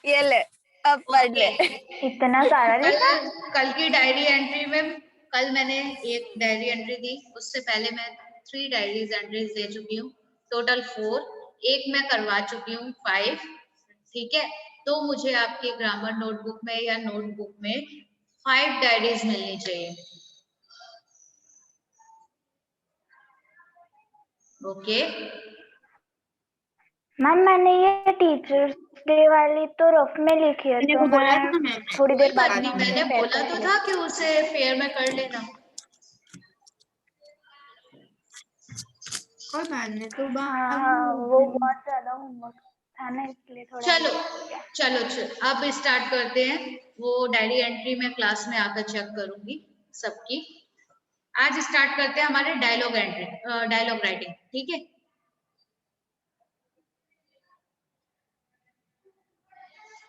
ये ले, अब पढ़ ले। इतना सारा कल लिखा? कल की डायरी एंट्री में कल मैंने एक डायरी एंट्री दी, उससे पहले मैं 3 डायरीज एंट्रीज दे चुकी हूँ, टोटल 4। एक मैं करवा चुकी हूँ 5। ठीक है, तो मुझे आपके ग्रामर नोटबुक में या नोटबुक में 5 डायरीज मिलनी चाहिए। ओके मैम मैंने ये टीचर्स डे वाली तो रफ में लिखी है, तो मैं थोड़ी देर बाद नहीं, मैंने फेयर बोला तो करके था कि उसे फेयर में कर लेना। और मैंने तो हाँ, वो बहुत ज्यादा होमवर्क था ना, इसलिए थोड़ा चलो लेट हो गया। चलो अब स्टार्ट करते हैं। वो डायरी एंट्री में क्लास में आकर चेक करूंगी सबकी। आज स्टार्ट करते हैं हमारे डायलॉग एंट्री, डायलॉग राइटिंग। ठीक है,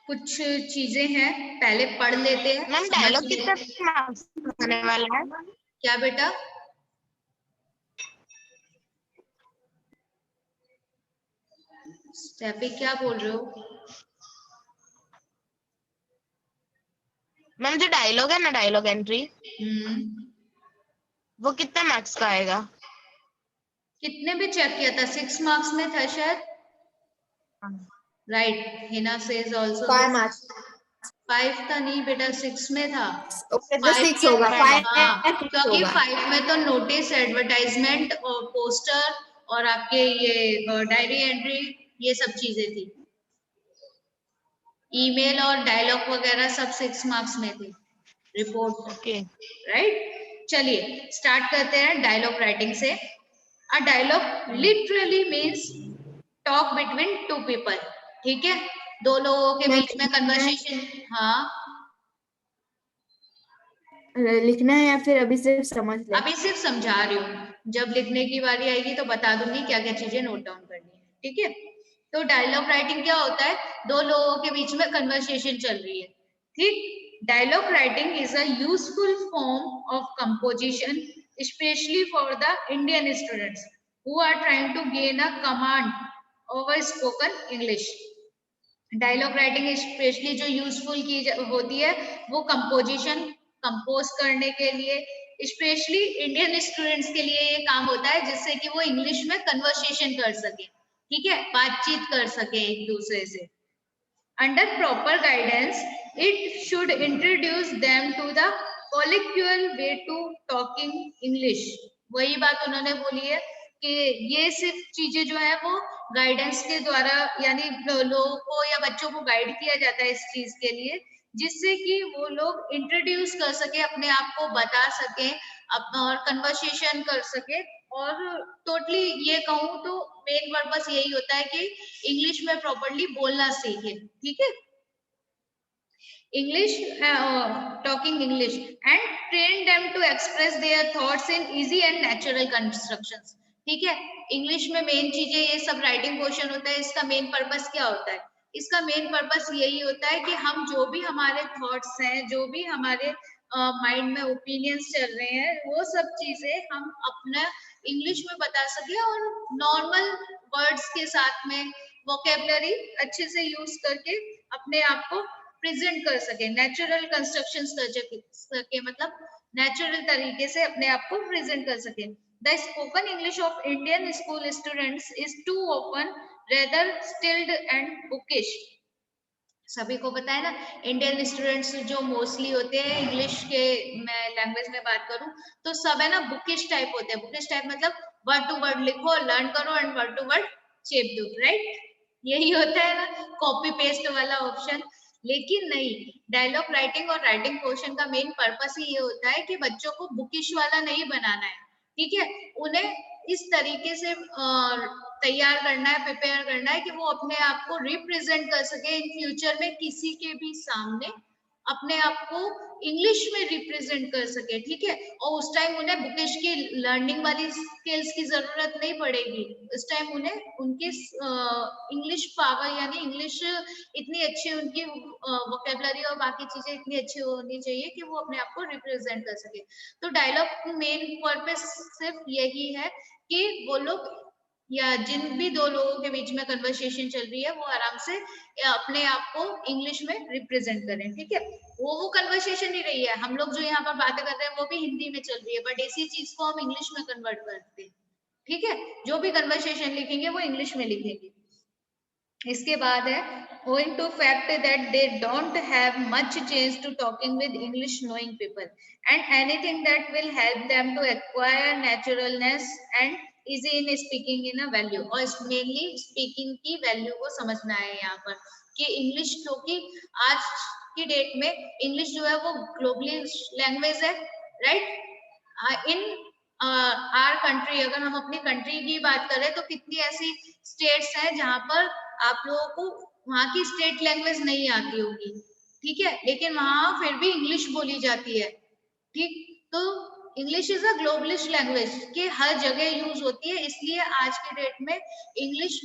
कुछ चीजें हैं, पहले पढ़ लेते हैं, मैम समझ डायलॉग लेते कितने मार्क्स होने वाला है? क्या बेटा? स्टेफी क्या बोल रहे हो? मैम जो डायलॉग है ना, डायलॉग एंट्री, वो कितने मार्क्स का आएगा? कितने में चेक किया था? 6 मार्क्स में था शायद। Right, Hina says also 5 marks. 5 था नहीं बेटा, 6 में था। ओके, तो 5 6 के होगा, 5 हाँ, 6 क्योंकि होगा। 5 में तो नोटिस, एडवर्टाइजमेंट और पोस्टर और आपके ये डायरी एंट्री, ये सब चीजें थी। ईमेल और डायलॉग वगैरह सब 6 मार्क्स में थे, रिपोर्ट। ओके। राइट, चलिए स्टार्ट करते हैं डायलॉग राइटिंग से। A dialogue literally means talk between 2 people. ठीक है, 2 लोगों के बीच में कन्वर्सेशन। हाँ, लिखना है या फिर अभी सिर्फ समझ ले? अभी सिर्फ समझा रही हूँ, जब लिखने की बारी आएगी तो बता दूंगी क्या क्या चीजें नोट डाउन करनी है। ठीक है, तो डायलॉग राइटिंग क्या होता है? 2 लोगों के बीच में कन्वर्सेशन चल रही है। ठीक, dialogue writing is a useful form of composition, specially for the Indian students who are trying to gain a command over spoken English. Dialogue writing specially जो यूजफुल की होती है वो कंपोजिशन, कंपोज करने के लिए, स्पेशली इंडियन स्टूडेंट्स के लिए ये काम होता है, जिससे कि वो इंग्लिश में कन्वर्सेशन कर सके। ठीक है, बातचीत कर सके एक दूसरे से। Under proper guidance it should introduce them to the colloquial way to talking English. वही बात उन्होंने बोली है कि ये सिर्फ चीजें जो है वो गाइडेंस के द्वारा, यानी लोगों को या बच्चों को गाइड किया जाता है इस चीज के लिए, जिससे कि वो लोग इंट्रोड्यूस कर सके, अपने आप को बता सके, और कन्वर्सेशन कर सके। और टोटली ये कहूँ तो मेन पर्पस यही होता है कि इंग्लिश में प्रॉपरली बोलना सीखे। ठीक है, English, talking English, and train them to express their thoughts in easy and natural constructions. ठीक है, इंग्लिश में मेन चीजें ये सब राइटिंग पोर्शन होता है। इसका मेन पर्पस क्या होता है? इसका मेन पर्पस यही होता है कि हम जो भी हमारे थॉट्स हैं, जो भी हमारे माइंड में ओपिनियंस चल रहे हैं, वो सब चीजें हम अपना इंग्लिश में बता सके, और नॉर्मल वर्ड्स के साथ में वोकेबलरी अच्छे से यूज करके अपने आप को प्रेजेंट कर सके, नेचुरल कंस्ट्रक्शन कर सके, मतलब नेचुरल तरीके से अपने आप को प्रेजेंट कर सके। The spoken English of Indian school students is too often, rather stilted and bookish. सभी को पता है ना, इंडियन स्टूडेंट्स जो मोस्टली होते हैं इंग्लिश के, मैं लैंग्वेज में बात करूं तो सब है ना बुकिश टाइप होते हैं। बुकिश टाइप मतलब वर्ड टू वर्ड लिखो, लर्न करो एंड वर्ड टू वर्ड चेप दो। राइट, यही होता है ना, कॉपी पेस्ट वाला ऑप्शन। लेकिन नहीं, डायलॉग राइटिंग और राइटिंग पोर्शन का मेन पर्पस ही ये होता है कि बच्चों को बुकिश वाला नहीं बनाना है। ठीक है, उन्हें इस तरीके से तैयार करना है, प्रिपेयर करना है कि वो अपने आप को रिप्रेजेंट कर सके इन फ्यूचर में किसी के भी सामने, अपने आप को इंग्लिश में रिप्रेजेंट कर सके। ठीक है, और उस टाइम उन्हें बुकिश की लर्निंग वाली स्किल्स की जरूरत नहीं पड़ेगी। उस टाइम उन्हें उनकी इंग्लिश पावर, यानी इंग्लिश इतनी अच्छी, उनकी वोकेबलरी और बाकी चीजें इतनी अच्छी होनी चाहिए कि वो अपने आप को रिप्रेजेंट कर सके। तो डायलॉग मेन पर्पस सिर्फ यही है कि वो लोग या जिन भी दो लोगों के बीच में कन्वर्सेशन चल रही है वो आराम से अपने आप को इंग्लिश में रिप्रेजेंट करें, ठीक है। वो कन्वर्सेशन ही रही है, हम लोग जो यहाँ पर बातें कर रहे हैं वो भी हिंदी में चल रही है, बट इसी चीज को हम इंग्लिश में कन्वर्ट करते हैं, ठीक है। जो भी कन्वर्सेशन लिखेंगे वो इंग्लिश में लिखेंगे। इसके बाद है owing to fact that they don't have much chance to talking with English knowing people and anything that will help them to acquire naturalness and easy in speaking in a value। और mainly speaking की value को समझना है यहाँ पर कि English, क्योंकि आज की डेट में इंग्लिश जो है वो ग्लोबली लैंग्वेज है, राइट। इन आर कंट्री, अगर हम अपनी कंट्री की बात करें तो कितनी ऐसी स्टेट्स हैं जहां पर आप लोगों को वहां की स्टेट लैंग्वेज नहीं आती होगी, ठीक है, लेकिन वहां फिर भी इंग्लिश बोली जाती है, ठीक। तो इंग्लिश इज अ ग्लोबलिश लैंग्वेज के हर जगह यूज होती है, इसलिए आज के डेट में इंग्लिश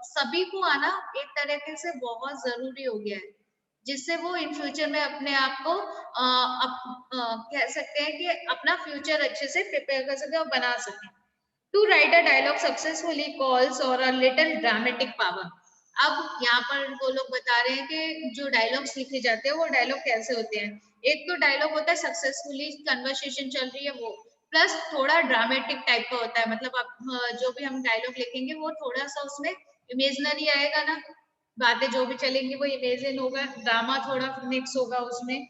सभी को आना एक तरीके से बहुत जरूरी हो गया है, जिससे वो इन फ्यूचर में अपने आप को कह सकते हैं कि अपना फ्यूचर अच्छे से प्रिपेयर कर सके और बना सके। To write a dialogue successfully calls और अ लिटिल ड्रामेटिक पावर। अब यहाँ पर वो लोग बता रहे हैं कि जो डायलॉग्स लिखे जाते हैं वो डायलॉग कैसे होते हैं। एक तो डायलॉग होता है सक्सेसफुली कन्वर्सेशन चल रही है वो, प्लस थोड़ा ड्रामेटिक टाइप का होता है, मतलब आप जो भी हम डायलॉग लिखेंगे वो थोड़ा सा उसमें इमेजनरी आएगा ना, बातें जो भी चलेंगी वो इमेजिन होगा, ड्रामा थोड़ा मिक्स होगा उसमें।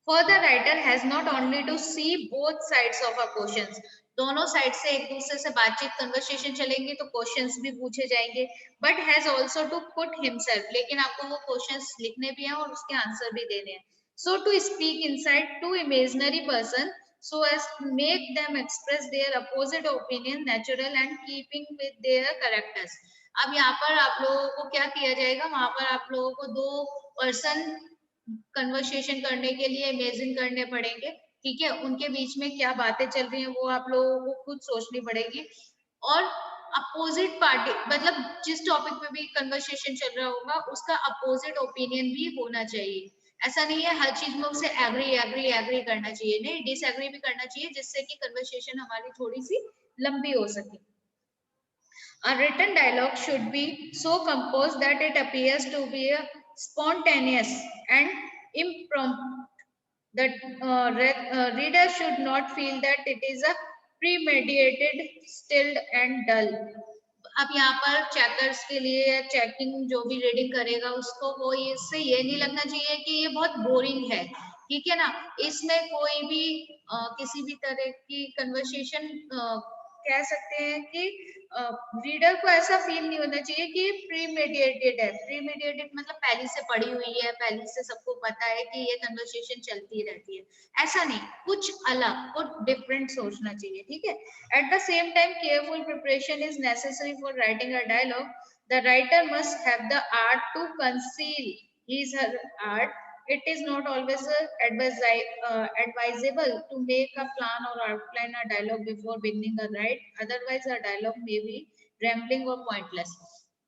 For the writer has not only to see both sides of a questions, दोनों साइड से एक दूसरे से बातचीत कन्वर्सेशन चलेंगी तो क्वेश्चंस भी पूछे जाएंगे, but has also to put himself, लेकिन आपको वो क्वेश्चंस लिखने भी हैं और उसके आंसर भी देने हैं। So to speak inside to imaginary person so as to make them express their opposite opinion natural and keeping with their characters। अब यहाँ पर आप लोगों को क्या किया जाएगा, वहां पर आप लोगों को दो पर्सन कन्वर्सेशन करने के लिए इमेजिन करने पड़ेंगे, ठीक है, उनके बीच में क्या बातें चल रही हैं वो आप लोगों को खुद सोचनी पड़ेगी, और अपोजिट पार्टी मतलब जिस टॉपिक पे भी कन्वर्सेशन चल रहा होगा उसका अपोजिट ओपिनियन भी होना चाहिए। ऐसा नहीं है हर चीज में उसे एग्री करना चाहिए, नहीं, डिसएग्री भी करना चाहिए, जिससे कि कन्वर्सेशन हमारी थोड़ी सी लंबी हो सके। A written dialogue should be so composed that it appears to be a spontaneous and impromptu. The reader should not feel that it is a premeditated, stilled and dull। अब यहाँ पर चेकर्स के लिए या चेकिंग जो भी reading करेगा उसको वो इससे ये नहीं लगना चाहिए कि ये बहुत बोरिंग है, ठीक है ना, इसमें कोई भी किसी भी तरह की कन्वर्सेशन कह सकते हैं कि रीडर को ऐसा फील नहीं होना चाहिए कि ये प्रीमेडिएटेड है। प्रीमेडिएटेड मतलब पहले से पढ़ी हुई है, पहले से सबको पता है कि ये कन्वर्सेशन चलती रहती है, ऐसा नहीं, कुछ अलग, कुछ डिफरेंट सोचना चाहिए, ठीक है। At the same time careful preparation is necessary for writing a dialogue. The writer must have the art to conceal his her art। It is not always advisable to make a plan or outline a dialogue before beginning a write, otherwise a dialogue may be rambling or pointless।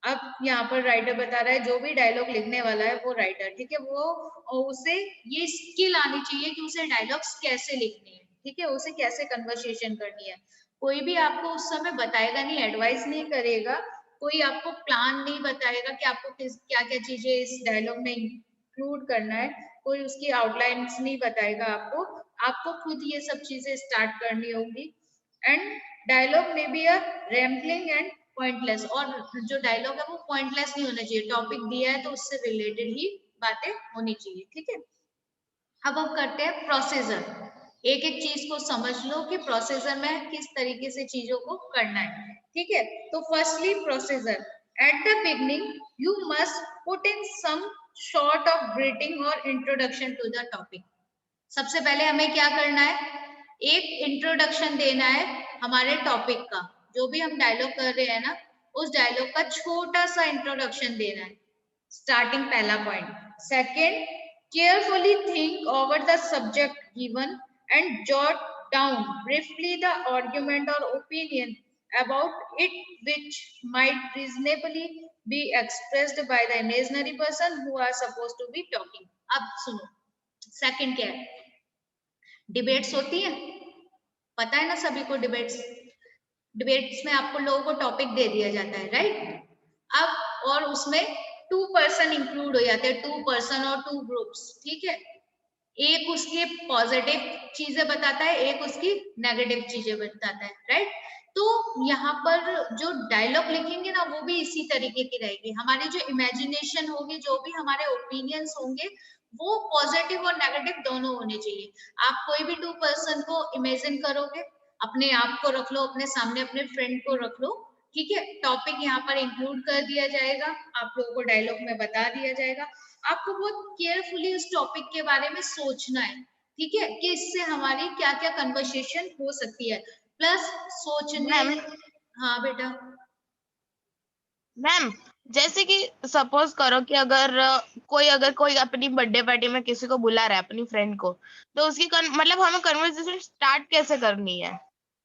अब यहाँ पर writer बता रहा है जो भी dialogue लिखने वाला है वो राइटर, ठीक है, वो उसे ये स्किल आनी चाहिए कि उसे डायलॉग्स कैसे लिखने हैं, ठीक है, उसे कैसे कन्वर्सेशन करनी है। कोई भी आपको उस समय बताएगा नहीं, एडवाइस नहीं करेगा, कोई आपको प्लान नहीं बताएगा कि आपको क्या क्या चीजें इस डायलॉग में इंक्लूड करना है, कोई उसकी आउटलाइंस नहीं बताएगा आपको, आपको खुद ये सब चीजें स्टार्ट करनी होगी। एंड डायलॉग में be a rambling and pointless, और जो डायलॉग है वो पॉइंटलेस नहीं होना चाहिए, टॉपिक दिया है तो उससे रिलेटेड ही बातें होनी चाहिए, ठीक है। अब हम करते हैं प्रोसीजर, एक एक चीज को समझ लो कि प्रोसीजर में किस तरीके से चीजों को करना है, ठीक है। तो firstly procedure, at the beginning you must put in some short of greeting और इंट्रोडक्शन टू द टॉपिक। सबसे पहले हमें क्या करना है, एक इंट्रोडक्शन देना है हमारे टॉपिक का, जो भी हम डायलॉग कर रहे हैं ना उस डायलॉग का छोटा सा इंट्रोडक्शन देना है, स्टार्टिंग पहला point. Second, carefully think over the subject given and jot down briefly the argument or opinion about it which might reasonably be expressed by the imaginary person who are supposed to be talking। अब सुनो, second क्या है, debates होती है, पता है ना सभी को डिबेट्स, डिबेट्स में आपको लोगों को टॉपिक दे दिया जाता है, राइट? अब और उसमें 2 पर्सन इंक्लूड हो जाते हैं, 2 पर्सन और 2 ग्रुप्स, ठीक है? एक उसकी पॉजिटिव चीजें बताता है, एक उसकी नेगेटिव चीजें बताता है, राइट? तो यहाँ पर जो डायलॉग लिखेंगे ना वो भी इसी तरीके की रहेगी। हमारी जो इमेजिनेशन होगी, जो भी हमारे ओपिनियंस होंगे, वो पॉजिटिव और नेगेटिव दोनों होने चाहिए। आप कोई भी 2 पर्सन को इमेजिन करोगे, अपने आप को रख लो, अपने सामने अपने फ्रेंड को रख लो, ठीक है? टॉपिक यहाँ पर इंक्लूड कर दिया जाएगा, आप लोगों को डायलॉग में बता दिया जाएगा। आपको बहुत केयरफुली उस टॉपिक के बारे में सोचना है, ठीक है, कि इससे हमारी क्या क्या कन्वर्सेशन हो सकती है, प्लस सोचने। मैम हाँ बेटा। मैम जैसे कि सपोज करो कि अगर कोई अपनी बर्थडे पार्टी में किसी को बुला रहा है, अपनी फ्रेंड को, तो उसकी मतलब हमें कन्वर्सेशन स्टार्ट कैसे करनी है?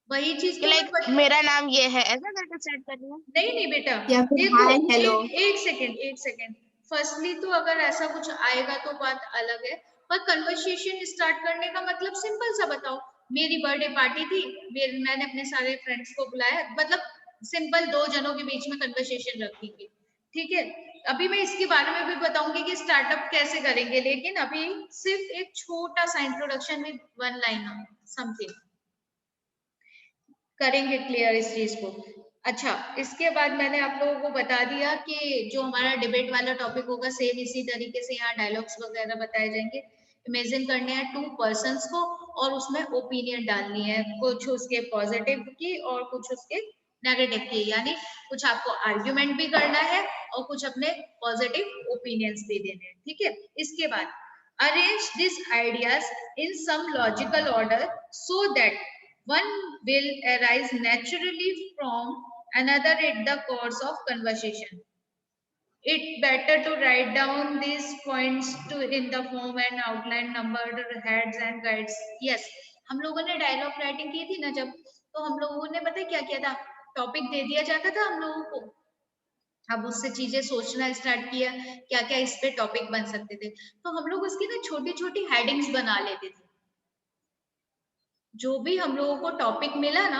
वही चीज कि तो लाइक मेरा नाम ये है, ऐसा करके स्टार्ट करनी है? नहीं नहीं बेटा, या फिर देखो हाय हेलो। एक सेकेंड। फर्स्टली तो अगर ऐसा कुछ आएगा तो बात अलग है, पर कन्वर्सेशन स्टार्ट करने का मतलब सिंपल सा बताओ, मेरी बर्थडे पार्टी थी, मैंने अपने सारे फ्रेंड्स को बुलाया, मतलब सिंपल 2 जनों के बीच में कन्वर्सेशन रखी थी, ठीक है? अभी मैं इसके बारे में भी बताऊंगी कि स्टार्टअप कैसे करेंगे, लेकिन अभी सिर्फ एक छोटा सा इंट्रोडक्शन विद 1 लाइन समथिंग करेंगे क्लियर इस चीज को। अच्छा, इसके बाद मैंने आप लोगों को बता दिया कि जो हमारा डिबेट वाला टॉपिक होगा, सेम इसी तरीके से यहाँ डायलॉग्स वगैरह बताए जाएंगे। इमेजिन करने हैं 2 पर्सन्स को और उसमें ओपिनियन डालनी है, कुछ उसके पॉजिटिव की और कुछ उसके नेगेटिव की, यानी कुछ आपको आर्ग्यूमेंट भी करना है और कुछ अपने पॉजिटिव ओपिनियंस भी देने हैं, ठीक है? इसके बाद arrange this ideas in some logical order so that one will arise naturally from another at the course of conversation. It better to write down these points to in the form and outline numbered heads and guides. Yes, हम लोगों ने dialogue writing की थी ना जब, तो हम लोगों ने पता है क्या किया था, टॉपिक दे दिया जाता था हम लोगों को, अब उससे चीजें सोचना स्टार्ट किया, क्या क्या इस पे टॉपिक बन सकते थे, तो हम लोग उसकी ना छोटी छोटी हेडिंग्स बना लेते थे। जो भी हम लोगों को टॉपिक मिला ना,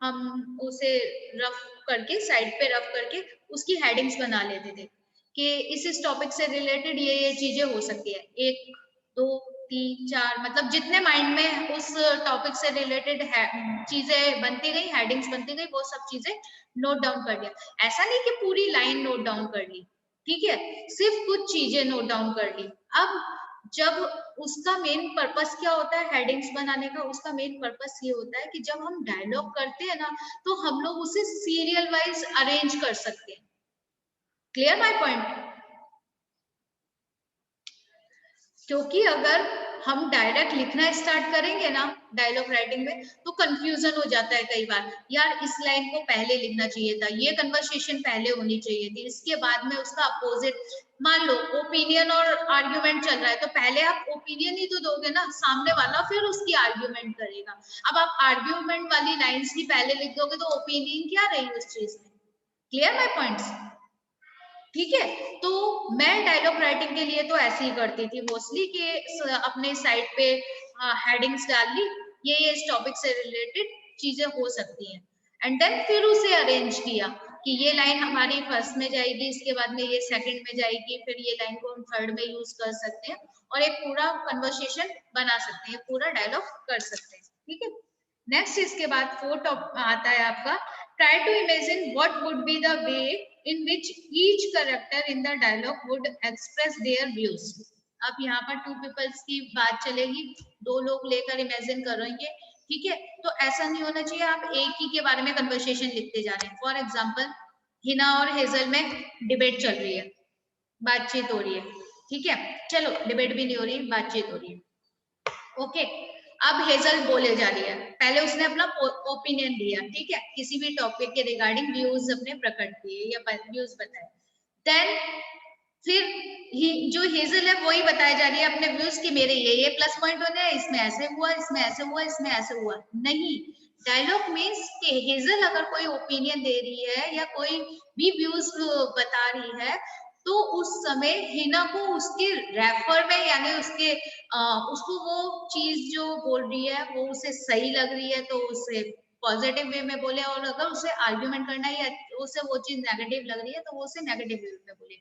हम उसे रफ करके साइड पे रफ करके उसकी हेडिंग्स बना लेते थे कि इस टॉपिक से रिलेटेड ये चीजें हो सकती है, 1 2 3 4, मतलब जितने माइंड में उस टॉपिक से रिलेटेड चीजें बनती गई, हेडिंग्स बनती गई, वो सब चीजें नोट डाउन कर दिया। ऐसा नहीं कि पूरी लाइन नोट डाउन कर ली, ठीक है, सिर्फ कुछ चीजें नोट डाउन कर ली। अब जब उसका मेन पर्पस क्या होता है हेडिंग्स बनाने का, उसका मेन पर्पस ये होता है कि जब हम डायलॉग करते हैं ना, तो हम लोग उसे सीरियल वाइज अरेंज कर सकते हैं। Clear my point? क्योंकि अगर हम डायरेक्ट लिखना स्टार्ट करेंगे ना डायलॉग राइटिंग में, तो कंफ्यूजन हो जाता है कई बार, यार इस लाइन को पहले लिखना चाहिए था, ये कन्वर्सेशन पहले होनी चाहिए थी, इसके बाद में उसका अपोजिट। मान लो ओपिनियन और आर्ग्यूमेंट चल रहा है, तो पहले आप ओपिनियन ही तो दोगे ना, सामने वाला फिर उसकी आर्ग्यूमेंट करेगा। अब आप आर्ग्यूमेंट वाली लाइन्स ही पहले लिख दोगे तो ओपिनियन क्या रही उस चीज में? Clear my points? ठीक है, तो मैं डायलॉग राइटिंग के लिए तो ऐसे ही करती थी मोस्टली कि अपने साइड पे हेडिंग्स डाल ली, ये इस टॉपिक से रिलेटेड चीजें हो सकती हैं, एंड देन फिर उसे अरेंज किया कि ये लाइन हमारी फर्स्ट में जाएगी, इसके बाद में ये सेकंड में जाएगी, फिर ये लाइन को हम थर्ड में यूज कर सकते हैं और एक पूरा कन्वर्सेशन बना सकते हैं, पूरा डायलॉग कर सकते हैं, ठीक है? नेक्स्ट इसके बाद 4th आता है आपका, try to imagine what would be the way in which each character in the dialogue would express their views. अब यहाँ पर 2 peoples की बात चलेगी, 2 लोग लेकर इमेजिन करेंगे, ठीक है? तो ऐसा नहीं होना चाहिए आप एक ही के बारे में कन्वर्सेशन लिखते जा रहे हैं। फॉर एग्जाम्पल हिना और हेजल में डिबेट चल रही है, बातचीत हो रही है, ठीक है, चलो डिबेट भी नहीं हो रही, बातचीत हो रही है, ओके। अब हेजल बोले जा रही है, पहले उसने अपना ओपिनियन दिया, ठीक है, किसी भी टॉपिक के रिगार्डिंग व्यूज अपने प्रकट किए या व्यूज बताए, देन फिर जो हेजल है वही बताया जा रही है अपने व्यूज कि मेरे ये प्लस पॉइंट होने हैं, इसमें ऐसे हुआ, इसमें ऐसे हुआ, इसमें ऐसे हुआ। नहीं, डायलॉग मीन्स कि हेजल अगर कोई ओपिनियन दे रही है या कोई भी व्यूज बता रही है, तो उस समय हिना को उसके रेफर में, यानी उसको वो चीज जो बोल रही है वो उसे सही लग रही है, तो उसे पॉजिटिव वे में बोले, और अगर उसे आर्ग्यूमेंट करना है या उसे वो चीज नेगेटिव लग रही है तो वो उसे नेगेटिव वे में बोले।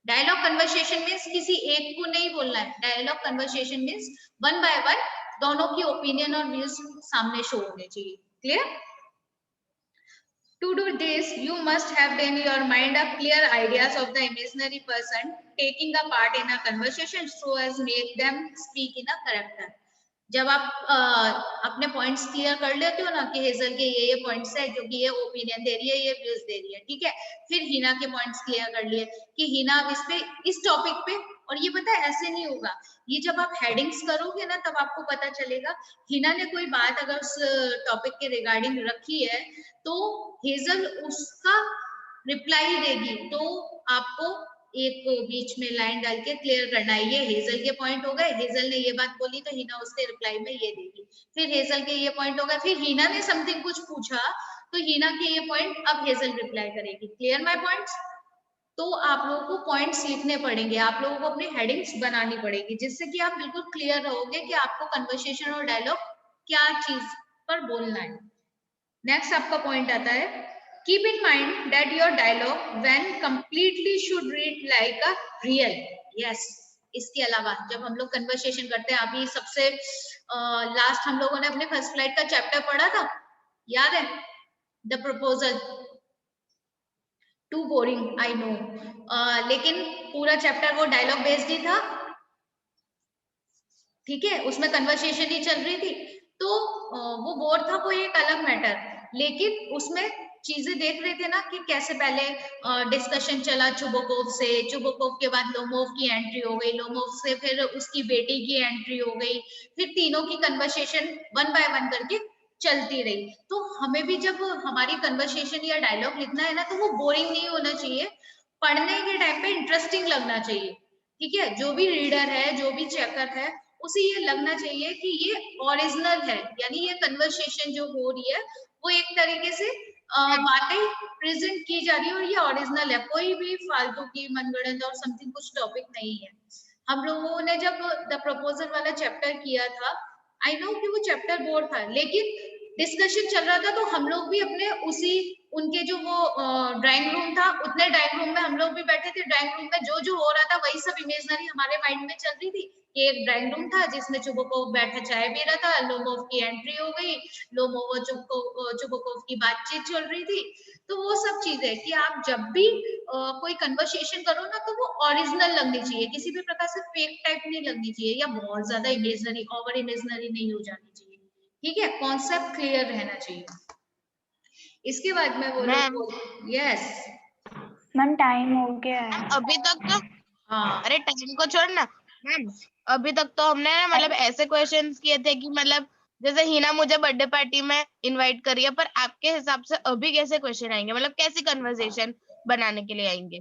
डायलॉग कन्वर्सेशन मीन्स किसी एक को नहीं बोलना है। Dialogue conversation means one by one दोनों की ओपिनियन और व्यूज सामने शो होने चाहिए। Clear? To do this, you must have in your mind a clear ideas of the imaginary person taking a part in a conversation so as make them speak in a character. जब आप अपने points clear कर लेते हो ना कि hazel के ये पॉइंट्स है जो कि ये ओपिनियन दे रही है, ये व्यूज दे रही है, ठीक है, फिर हिना के पॉइंट्स क्लियर कर लिए कि हिना अब इस पे इस टॉपिक पे, और ये पता है ऐसे नहीं होगा, ये जब आप हेडिंग्स करोगे ना तब आपको पता चलेगा हिना ने कोई बात अगर उस टॉपिक के रिगार्डिंग रखी है तो हेजल उसका रिप्लाई देगी, तो आपको एक बीच में लाइन डाल के क्लियर करना है, ये हेजल के पॉइंट हो गए, हेजल ने ये बात बोली तो हिना उसके रिप्लाई में ये देगी, फिर हेजल के ये पॉइंट हो गए, फिर हिना ने समथिंग कुछ पूछा तो हिना के ये पॉइंट अब हेजल रिप्लाई करेगी। Clear my points? तो आप लोगों को पॉइंट्स लिखने पड़ेंगे, आप लोगों को अपनी हेडिंग्स बनानी पड़ेगी जिससे कि आप बिल्कुल क्लियर रहोगे कि आपको कन्वर्सेशन और डायलॉग क्या चीज पर बोलना है। नेक्स्ट आपका पॉइंट आता है, keep in mind that your dialogue when completely should read like a real. Yes. इसके अलावा जब हम लोग कन्वर्सेशन करते हैं, अभी सबसे लास्ट हम लोगों ने अपने फर्स्ट फ्लाइट का चैप्टर पढ़ा था, याद है, the proposal. Too boring I know, लेकिन पूरा चैप्टर वो डायलॉग बेस्ड ही था, ठीक है, उसमें कन्वर्सेशन ही चल रही थी, तो वो बोर था, वो एक अलग मैटर, लेकिन उसमें चीजें देख रहे थे ना कि कैसे पहले डिस्कशन चला चुबोकोव से, चुबोकोव के बाद लोमोव की एंट्री हो गई, लोमोव से फिर उसकी बेटी की एंट्री हो गई, फिर तीनों की कन्वर्सेशन वन बाय वन करके चलती रही। तो हमें भी जब हमारी कन्वर्सेशन या डायलॉग लिखना है ना तो वो बोरिंग नहीं होना चाहिए, पढ़ने के टाइम पे इंटरेस्टिंग लगना चाहिए, ठीक है, जो भी रीडर है, जो भी चेकर है, उसे ये लगना चाहिए कि ये ओरिजिनल है, यानी ये कन्वर्सेशन जो हो रही है वो एक तरीके से बातें प्रेजेंट की जा रही है और ये ओरिजिनल है, कोई भी फालतू की मनगढ़ंत और समथिंग कुछ टॉपिक नहीं है। हम लोगों ने जब द प्रपोजल वाला चैप्टर किया था, आई नो कि वो चैप्टर बोर था, लेकिन डिस्कशन चल रहा था तो हम लोग भी अपने उसी उनके जो वो ड्राइंग रूम था, उतने ड्राइंग रूम में हम लोग भी बैठे थे, ड्राइंग रूम में जो जो हो रहा था वही सब इमेजनरी हमारे माइंड में चल रही थी। एक ड्राइंग रूम था जिसमें चुबोकोव बैठा चाय पी रहा था, लोमोव की एंट्री हो गई, लोमोव और चुबोकोव की बातचीत चल रही थी। तो वो सब चीजें कि आप जब भी कोई कन्वर्सेशन करो ना तो वो ओरिजिनल लगनी चाहिए, किसी भी प्रकार से फेक टाइप नहीं लगनी चाहिए या बहुत ज्यादा इमेजनरी ओवर इमेजनरी नहीं हो जानी चाहिए, ठीक है, कॉन्सेप्ट क्लियर रहना चाहिए। इसके बाद में वो लोग, यस मैम टाइम हो गया है। अभी तक तो हाँ, अरे टाइम को छोड़ना मैम, अभी तक तो हमने ना मतलब ऐसे क्वेश्चंस किए थे कि मतलब जैसे हिना मुझे बर्थडे पार्टी में इनवाइट करी है, पर आपके हिसाब से अभी कैसे क्वेश्चन आएंगे, मतलब कैसी कन्वर्सेशन बनाने के लिए आएंगे,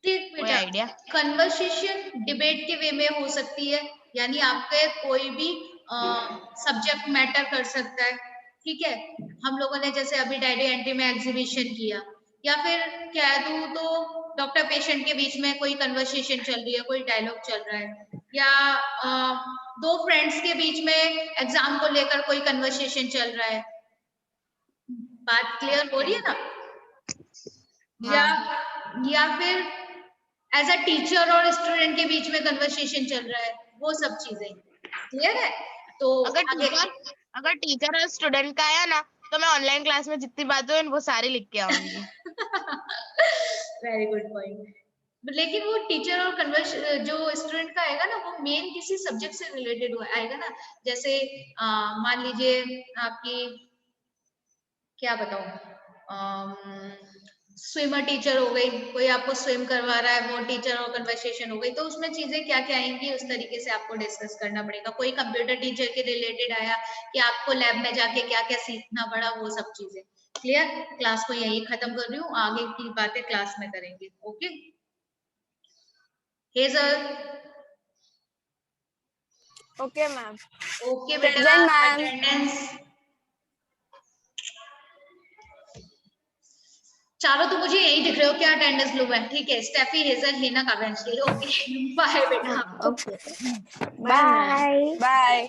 ठीक कोई बेटा, आइडिया? कन्वर्सेशन डिबेट के वे में हो सकती है, यानी आपके कोई भी सब्जेक्ट मैटर कर सकता है, ठीक है, हम लोगों ने जैसे अभी डायरी एंट्री में एग्जीबिशन किया, या फिर कह दूं तो डॉक्टर पेशेंट के बीच में कोई कन्वर्सेशन चल रही है, कोई डायलॉग चल रहा है, या दो फ्रेंड्स के बीच में एग्जाम को लेकर कोई कन्वर्सेशन चल रहा है, बात क्लियर हो रही है ना, या फिर एज अ टीचर और स्टूडेंट के बीच में कन्वर्सेशन चल रहा है, वो सब चीजें क्लियर है। तो अगर टीचर और स्टूडेंट का आया ना तो मैं ऑनलाइन क्लास में जितनी बातें हुई वो सारी लिख के आऊंगी। वेरी गुड पॉइंट, लेकिन वो टीचर और कन्वर्स जो स्टूडेंट का आएगा ना वो मेन किसी सब्जेक्ट से रिलेटेड आएगा ना, जैसे मान लीजिए आपकी क्या बताऊं, स्विमर टीचर हो गई, कोई आपको स्विम करवा रहा है, वो टीचर और कन्वर्सेशन हो गई, तो उसमें चीजें क्या क्या आएंगी उस तरीके से आपको डिस्कस करना पड़ेगा। कोई कंप्यूटर टीचर के रिलेटेड आया कि आपको लैब में जाके क्या क्या सीखना पड़ा, वो सब चीजें। क्लियर? क्लास को यही खत्म कर रही हूँ, आगे की बातें क्लास में करेंगे। Okay hazel? Okay ma'am. Okay बेटा, अटेंडेंस चारों तो मुझे यही दिख रहे हो, क्या अटेंडेंस लो है, ठीक है, Steffi, Hazel, Hina, Kavyansh, okay bye बेटा। Okay bye bye.